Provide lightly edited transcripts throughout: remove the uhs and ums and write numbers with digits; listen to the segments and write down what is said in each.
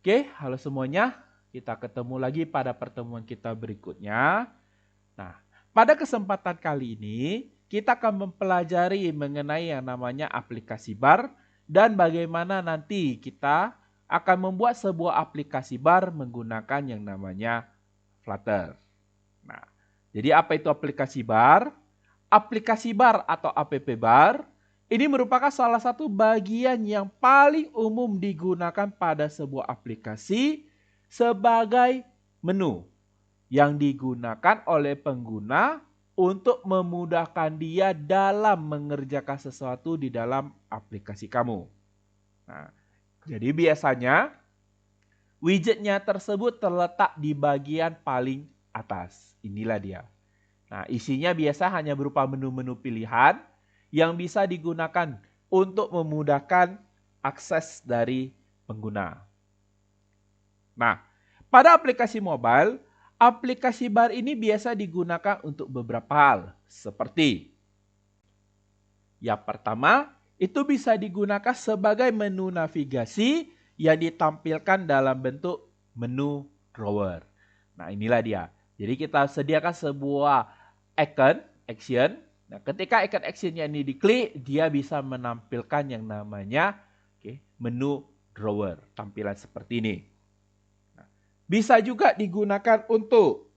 Oke, halo semuanya. Kita ketemu lagi pada pertemuan kita berikutnya. Nah, pada kesempatan kali ini kita akan mempelajari mengenai yang namanya aplikasi bar dan bagaimana nanti kita akan membuat sebuah aplikasi bar menggunakan yang namanya Flutter. Nah, jadi apa itu aplikasi bar? Aplikasi bar atau app bar ini merupakan salah satu bagian yang paling umum digunakan pada sebuah aplikasi sebagai menu yang digunakan oleh pengguna untuk memudahkan dia dalam mengerjakan sesuatu di dalam aplikasi kamu. Nah, jadi biasanya widgetnya tersebut terletak di bagian paling atas. Inilah dia. Nah, isinya biasa hanya berupa menu-menu pilihan yang bisa digunakan untuk memudahkan akses dari pengguna. Nah, pada aplikasi mobile, aplikasi bar ini biasa digunakan untuk beberapa hal, seperti yang pertama, itu bisa digunakan sebagai menu navigasi yang ditampilkan dalam bentuk menu drawer. Nah, inilah dia. Jadi kita sediakan sebuah icon action. Nah, ketika icon actionnya ini diklik, dia bisa menampilkan yang namanya menu drawer, tampilan seperti ini. Nah, bisa juga digunakan untuk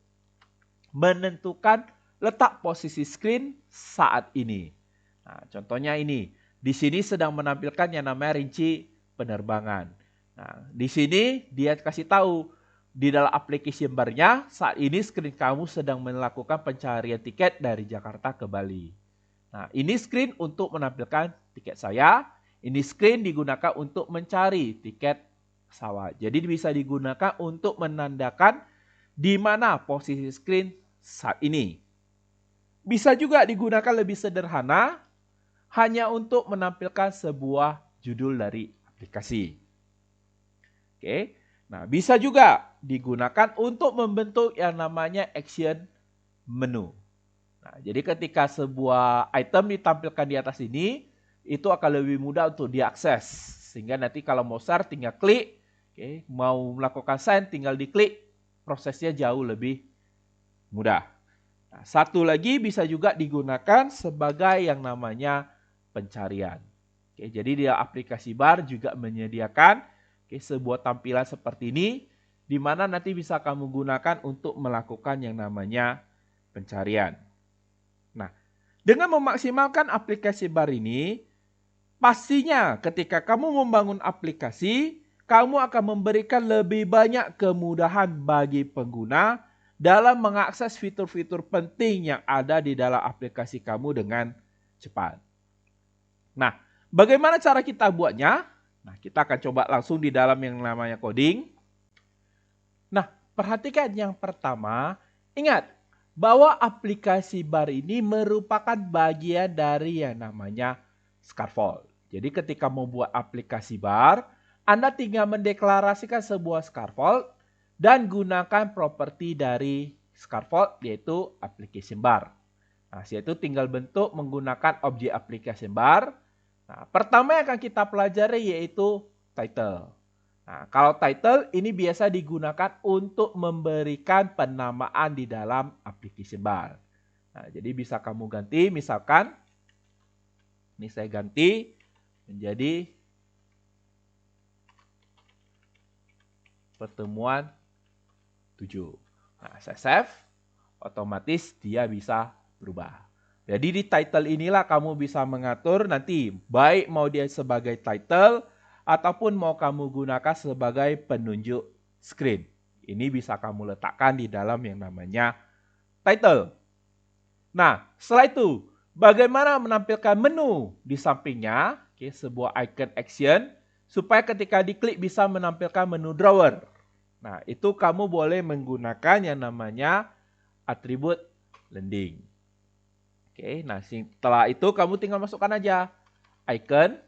menentukan letak posisi screen saat ini. Nah, contohnya ini, di sini sedang menampilkan yang namanya rinci penerbangan. Nah, di sini dia kasih tahu di dalam application bar-nya saat ini screen kamu sedang melakukan pencarian tiket dari Jakarta ke Bali. Nah, ini screen untuk menampilkan tiket saya. Ini screen digunakan untuk mencari tiket pesawat. Jadi bisa digunakan untuk menandakan di mana posisi screen saat ini. Bisa juga digunakan lebih sederhana, hanya untuk menampilkan sebuah judul dari aplikasi. Oke. Nah, bisa juga digunakan untuk membentuk yang namanya action menu. Nah, jadi ketika sebuah item ditampilkan di atas ini, itu akan lebih mudah untuk diakses. Sehingga nanti kalau mau share tinggal klik, mau melakukan sign tinggal diklik, prosesnya jauh lebih mudah. Nah, satu lagi bisa juga digunakan sebagai yang namanya pencarian. Jadi di aplikasi bar juga menyediakan sebuah tampilan seperti ini, di mana nanti bisa kamu gunakan untuk melakukan yang namanya pencarian. Nah, dengan memaksimalkan aplikasi bar ini, pastinya ketika kamu membangun aplikasi, kamu akan memberikan lebih banyak kemudahan bagi pengguna dalam mengakses fitur-fitur penting yang ada di dalam aplikasi kamu dengan cepat. Nah, bagaimana cara kita buatnya? Nah, kita akan coba langsung di dalam yang namanya coding. Nah, perhatikan yang pertama, ingat bahwa aplikasi bar ini merupakan bagian dari yang namanya scaffold. Jadi ketika membuat aplikasi bar, Anda tinggal mendeklarasikan sebuah scaffold dan gunakan properti dari scaffold yaitu application bar. Nah, yaitu tinggal bentuk menggunakan objek application bar. Nah, pertama yang akan kita pelajari yaitu title. Nah, kalau title ini biasa digunakan untuk memberikan penamaan di dalam application bar. Nah, jadi bisa kamu ganti, misalkan ini saya ganti menjadi pertemuan 7. Nah, saya save, otomatis dia bisa berubah. Jadi di title inilah kamu bisa mengatur nanti baik mau dia sebagai title ataupun mau kamu gunakan sebagai penunjuk screen. Ini bisa kamu letakkan di dalam yang namanya title. Nah, setelah itu bagaimana menampilkan menu di sampingnya, sebuah icon action supaya ketika diklik bisa menampilkan menu drawer. Nah, itu kamu boleh menggunakan yang namanya atribut landing. Oke, nah setelah itu kamu tinggal masukkan aja icon.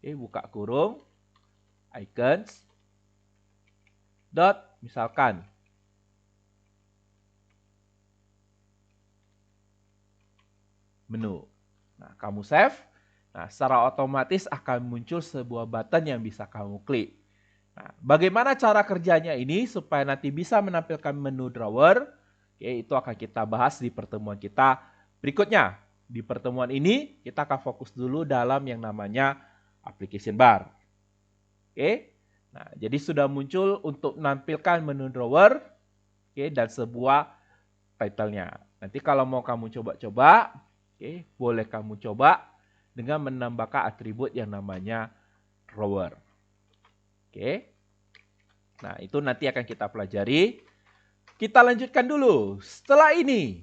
Buka kurung icons dot misalkan menu. Nah, kamu save. Nah, secara otomatis akan muncul sebuah button yang bisa kamu klik. Nah, bagaimana cara kerjanya ini supaya nanti bisa menampilkan menu drawer? Oke, itu akan kita bahas di pertemuan kita berikutnya. Di pertemuan ini kita akan fokus dulu dalam yang namanya application bar. Oke. Nah, jadi sudah muncul untuk menampilkan menu drawer, oke, dan sebuah title-nya. Nanti kalau mau kamu coba-coba, oke, boleh kamu coba dengan menambahkan atribut yang namanya drawer. Oke. Nah, itu nanti akan kita pelajari. Kita lanjutkan dulu. Setelah ini,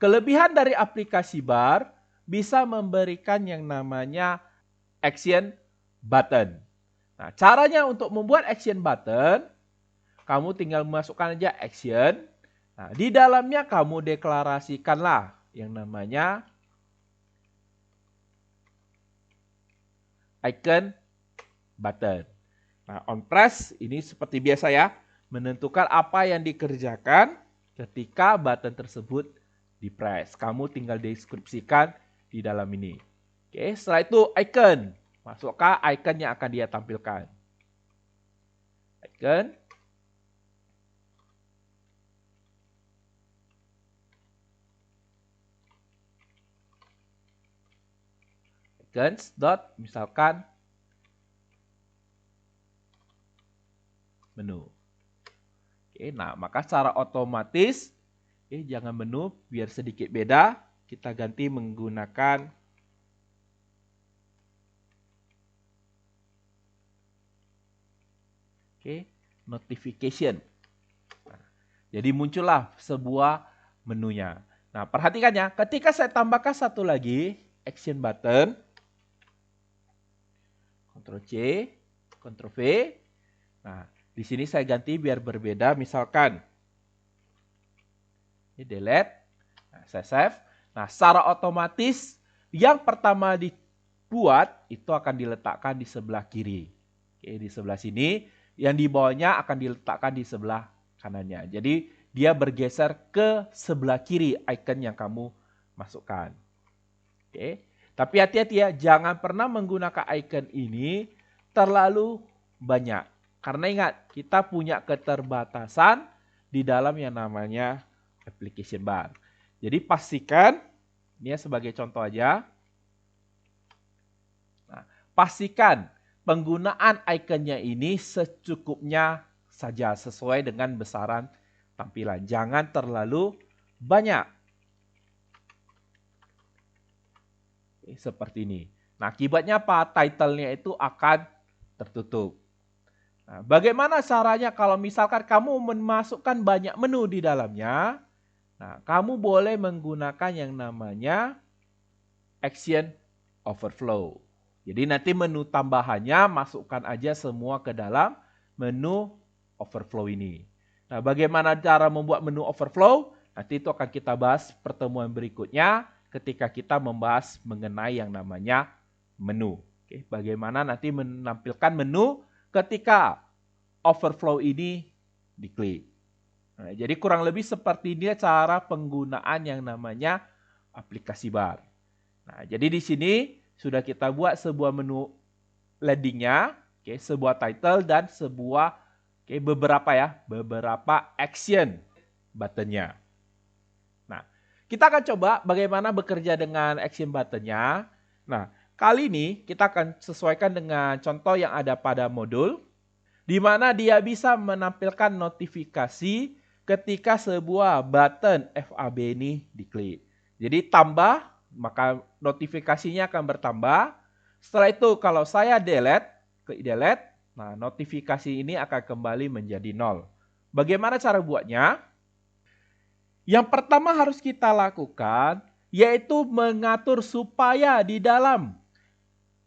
kelebihan dari aplikasi bar bisa memberikan yang namanya action button. Nah, caranya untuk membuat action button, kamu tinggal masukkan aja action. Nah, di dalamnya kamu deklarasikanlah yang namanya icon button. Nah, on press ini seperti biasa ya, menentukan apa yang dikerjakan ketika button tersebut di press. Kamu tinggal deskripsikan di dalam ini. Oke, setelah itu icon. Masukkan icon yang akan dia tampilkan. Icon. Icons dot misalkan menu. Oke, nah maka secara otomatis jangan menu biar sedikit beda, kita ganti menggunakan notification. Nah, jadi muncullah sebuah menunya. Nah, perhatikan ya, ketika saya tambahkan satu lagi action button, Ctrl C, Ctrl V. Nah, di sini saya ganti biar berbeda, misalkan ini delete, nah, saya save. Nah, secara otomatis yang pertama dibuat itu akan diletakkan di sebelah kiri. Oke, di sebelah sini. Yang di bawahnya akan diletakkan di sebelah kanannya. Jadi dia bergeser ke sebelah kiri icon yang kamu masukkan. Oke. Tapi hati-hati ya, jangan pernah menggunakan icon ini terlalu banyak. Karena ingat, kita punya keterbatasan di dalam yang namanya application bar. Jadi pastikan, ini ya sebagai contoh aja. Nah, pastikan penggunaan ikonnya ini secukupnya saja sesuai dengan besaran tampilan. Jangan terlalu banyak. Seperti ini. Nah, akibatnya apa? Title-nya itu akan tertutup. Nah, bagaimana caranya kalau misalkan kamu memasukkan banyak menu di dalamnya? Nah, kamu boleh menggunakan yang namanya action overflow. Jadi nanti menu tambahannya masukkan aja semua ke dalam menu overflow ini. Nah, bagaimana cara membuat menu overflow? Nanti itu akan kita bahas pertemuan berikutnya ketika kita membahas mengenai yang namanya menu. Oke, bagaimana nanti menampilkan menu ketika overflow ini diklik. Nah, jadi kurang lebih seperti ini cara penggunaan yang namanya aplikasi bar. Nah, jadi di sini sudah kita buat sebuah menu landingnya, oke, sebuah title dan sebuah beberapa action buttonnya. Nah, kita akan coba bagaimana bekerja dengan action buttonnya. Nah, kali ini kita akan sesuaikan dengan contoh yang ada pada modul, di mana dia bisa menampilkan notifikasi ketika sebuah button FAB ini diklik. Jadi tambah, maka notifikasinya akan bertambah. Setelah itu kalau saya delete, klik delete, nah notifikasi ini akan kembali menjadi 0. Bagaimana cara buatnya? Yang pertama harus kita lakukan yaitu mengatur supaya di dalam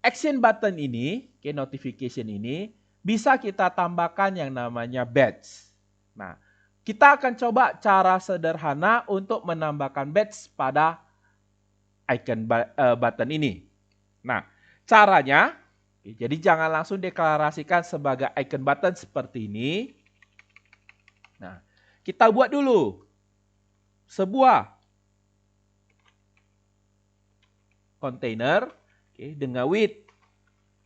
action button ini, notification ini, bisa kita tambahkan yang namanya badge. Nah, kita akan coba cara sederhana untuk menambahkan badge pada icon button ini. Nah, caranya, jadi jangan langsung deklarasikan sebagai icon button seperti ini. Nah, kita buat dulu sebuah container dengan width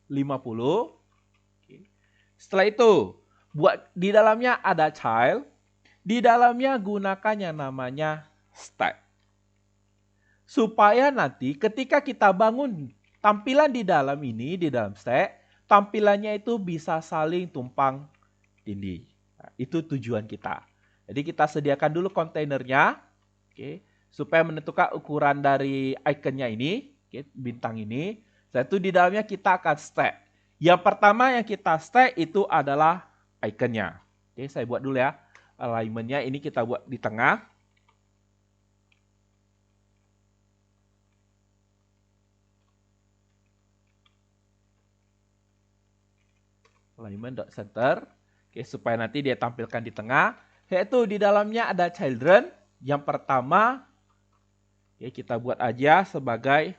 50. Setelah itu, buat di dalamnya ada child, di dalamnya gunakan yang namanya stack. Supaya nanti ketika kita bangun tampilan di dalam ini, di dalam stack, tampilannya itu bisa saling tumpang tindih. Nah, itu tujuan kita. Jadi kita sediakan dulu kontainernya, oke, supaya menentukan ukuran dari ikonnya ini, oke, bintang ini. Setelah itu di dalamnya kita akan stack. Yang pertama yang kita stack itu adalah ikonnya. Oke, saya buat dulu ya. Alignmentnya ini kita buat di tengah. Alignment.center. Oke, supaya nanti dia tampilkan di tengah. Yaitu di dalamnya ada children. Yang pertama, oke, kita buat aja sebagai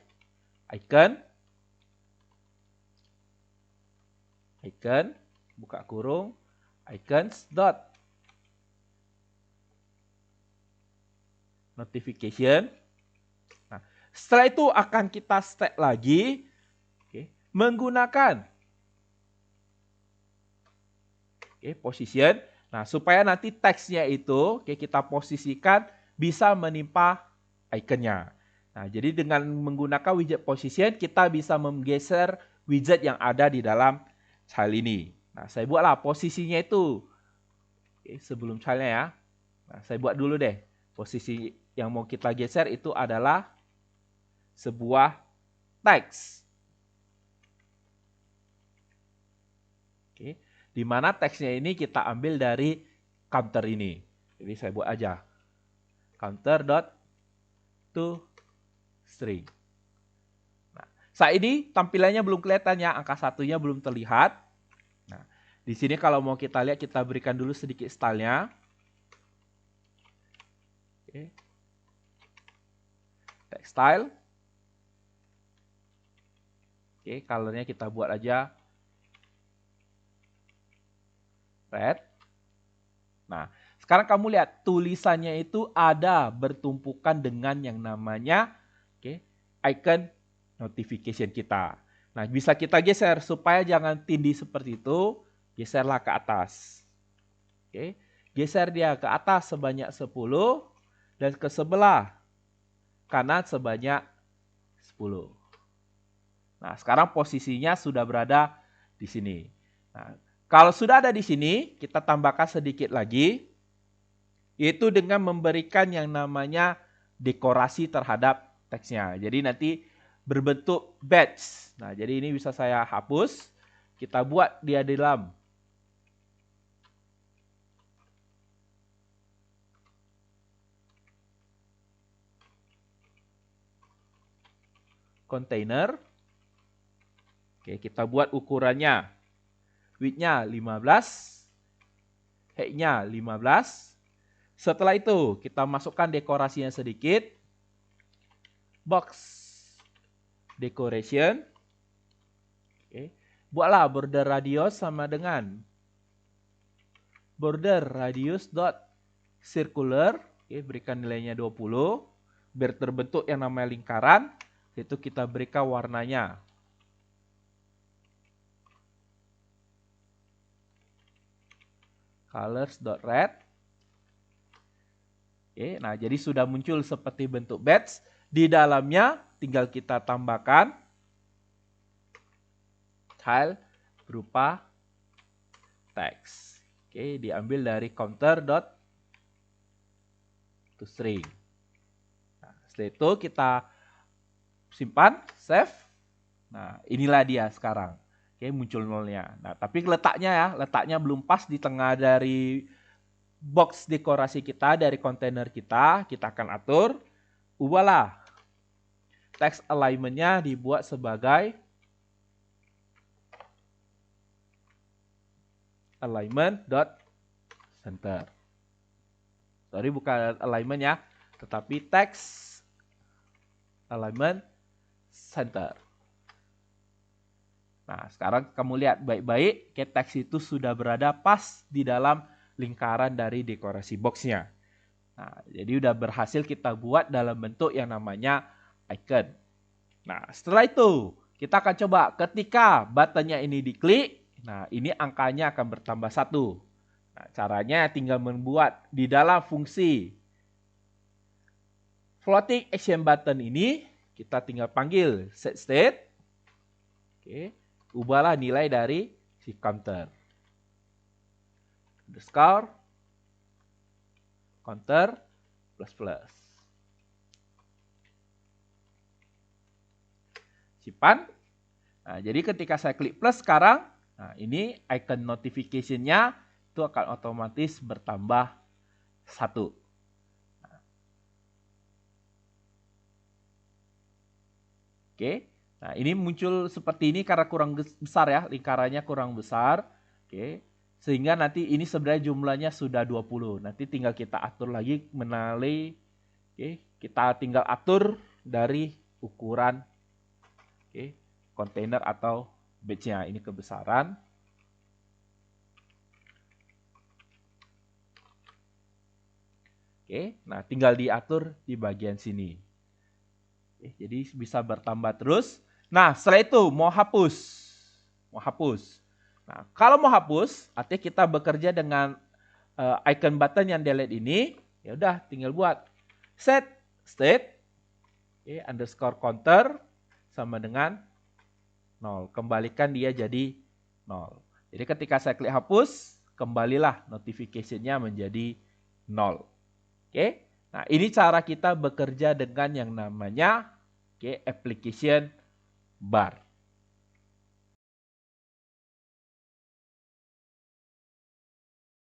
icon. Icon, buka kurung, icons dot notification. Nah, setelah itu akan kita stack lagi, oke, menggunakan position. Nah, supaya nanti teksnya itu kita posisikan bisa menimpa ikonnya. Nah, jadi dengan menggunakan widget position, kita bisa menggeser widget yang ada di dalam child ini. Nah, saya buatlah posisinya itu. Sebelum childnya ya. Nah, saya buat dulu deh. Posisi yang mau kita geser itu adalah sebuah teks. Oke. Di mana teksnya ini kita ambil dari counter ini. Jadi saya buat aja. Counter.toString. Nah, saat ini tampilannya belum kelihatan ya, angka satunya belum terlihat. Nah, di sini kalau mau kita lihat, kita berikan dulu sedikit stylenya. Oke. Text style. Oke, colornya kita buat aja red. Nah, sekarang kamu lihat tulisannya itu ada bertumpukan dengan yang namanya icon notification kita. Nah, bisa kita geser supaya jangan tindih seperti itu, geserlah ke atas. Oke, geser dia ke atas sebanyak 10 dan ke sebelah kanan sebanyak 10. Nah, sekarang posisinya sudah berada di sini. Nah, kalau sudah ada di sini, kita tambahkan sedikit lagi, yaitu dengan memberikan yang namanya dekorasi terhadap teksnya. Jadi nanti berbentuk badge. Nah, jadi ini bisa saya hapus. Kita buat dia di dalam container. Oke, kita buat ukurannya. Width-nya 15. Height-nya 15. Setelah itu, kita masukkan dekorasinya sedikit. Box decoration. Oke. Buatlah border radius sama dengan border radius dot circular. Oke, berikan nilainya 20. Biar terbentuk yang namanya lingkaran. Itu kita berikan warnanya. Colors.red. Oke, nah jadi sudah muncul seperti bentuk badge. Di dalamnya tinggal kita tambahkan tile berupa teks. Oke, diambil dari counter.toString. Nah, setelah itu kita simpan, save. Nah, inilah dia sekarang. Oke, muncul nolnya. Nah, tapi letaknya belum pas di tengah dari box dekorasi kita, dari kontainer kita akan atur. Ubahlah. Text alignment-nya dibuat sebagai alignment.center. Sorry, bukan alignment ya, tetapi text alignment center. Nah, sekarang kamu lihat baik-baik, teks itu sudah berada pas di dalam lingkaran dari dekorasi boxnya. Nah, jadi udah berhasil kita buat dalam bentuk yang namanya icon. Nah, setelah itu kita akan coba ketika buttonnya ini diklik, Nah, ini angkanya akan bertambah 1. Nah, caranya tinggal membuat di dalam fungsi floating action button ini, kita tinggal panggil set state. Oke, ubahlah nilai dari si counter. Underscore counter plus plus. Simpan. Nah, jadi ketika saya klik plus sekarang, nah ini icon notification-nya itu akan otomatis bertambah 1. Oke. Nah, ini muncul seperti ini karena kurang besar ya, lingkarannya kurang besar. Oke. Sehingga nanti ini sebenarnya jumlahnya sudah 20. Nanti tinggal kita atur lagi melalui, oke, kita tinggal atur dari ukuran, oke, kontainer atau batch-nya. Ini kebesaran. Oke, nah tinggal diatur di bagian sini. Oke, jadi bisa bertambah terus. Nah, setelah itu mau hapus. Nah, kalau mau hapus, artinya kita bekerja dengan icon button yang delete ini, ya udah tinggal buat set state underscore counter sama dengan 0. Kembalikan dia jadi 0. Jadi ketika saya klik hapus, kembalilah notification-nya menjadi 0. Oke. Nah, ini cara kita bekerja dengan yang namanya application bar.